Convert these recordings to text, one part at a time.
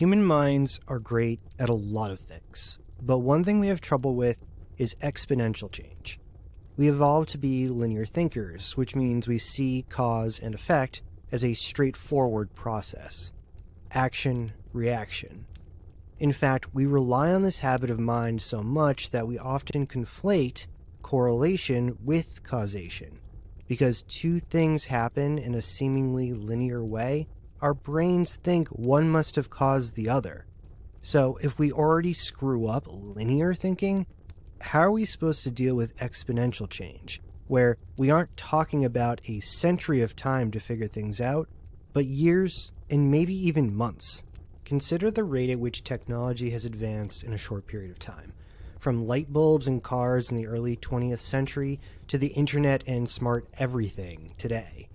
Human minds are great at a lot of things, but one thing we have trouble with is exponential change. We evolved to be linear thinkers, which means we see cause and effect as a straightforward process. Action, reaction. In fact, we rely on this habit of mind so much that we often conflate correlation with causation. Because two things happen in a seemingly linear way, our brains think one must have caused the other. So if we already screw up linear thinking, how are we supposed to deal with exponential change, where we aren't talking about a century of time to figure things out, but years and maybe even months? Consider the rate at which technology has advanced in a short period of time. From light bulbs and cars in the early 20th century to the internet and smart everything today.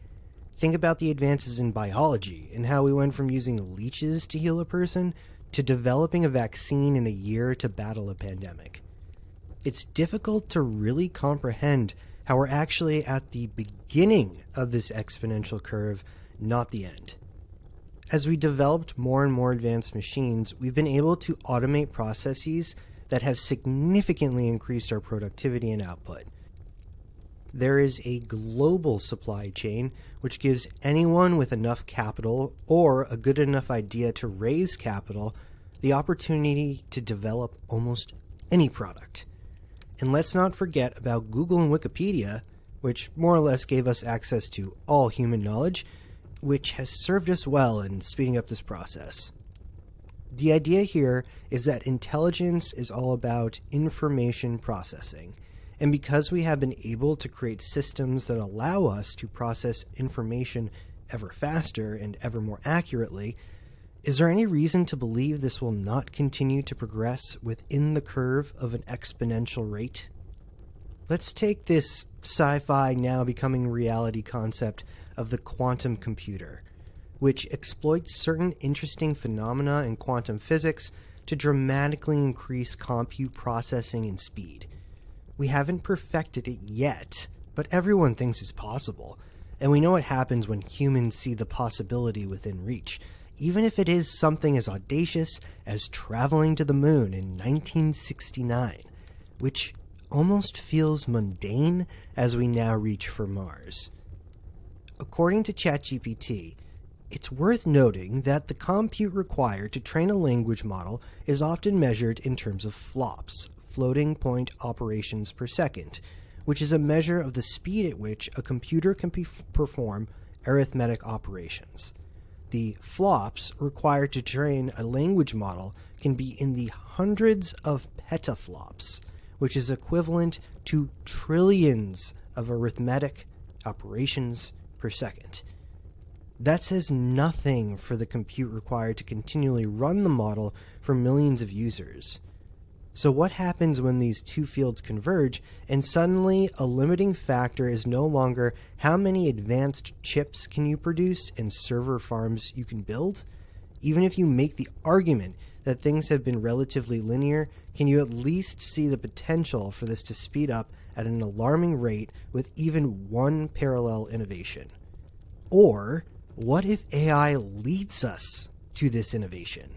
Think about the advances in biology and how we went from using leeches to heal a person to developing a vaccine in a year to battle a pandemic. It's difficult to really comprehend how we're actually at the beginning of this exponential curve, not the end. As we developed more and more advanced machines, we've been able to automate processes that have significantly increased our productivity and output. There is a global supply chain which gives anyone with enough capital or a good enough idea to raise capital the opportunity to develop almost any product. And let's not forget about Google and Wikipedia, which more or less gave us access to all human knowledge, which has served us well in speeding up this process. The idea here is that intelligence is all about information processing. And because we have been able to create systems that allow us to process information ever faster and ever more accurately, is there any reason to believe this will not continue to progress within the curve of an exponential rate? Let's take this sci-fi now becoming reality concept of the quantum computer, which exploits certain interesting phenomena in quantum physics to dramatically increase compute processing and speed. We haven't perfected it yet, but everyone thinks it's possible, and we know what happens when humans see the possibility within reach, even if it is something as audacious as traveling to the moon in 1969, which almost feels mundane as we now reach for Mars. According to ChatGPT, it's worth noting that the compute required to train a language model is often measured in terms of flops, floating point operations per second, which is a measure of the speed at which a computer can perform arithmetic operations. The flops required to train a language model can be in the hundreds of petaflops, which is equivalent to trillions of arithmetic operations per second. That says nothing for the compute required to continually run the model for millions of users. So what happens when these two fields converge and suddenly a limiting factor is no longer how many advanced chips can you produce and server farms you can build? Even if you make the argument that things have been relatively linear, can you at least see the potential for this to speed up at an alarming rate with even one parallel innovation? Or what if AI leads us to this innovation?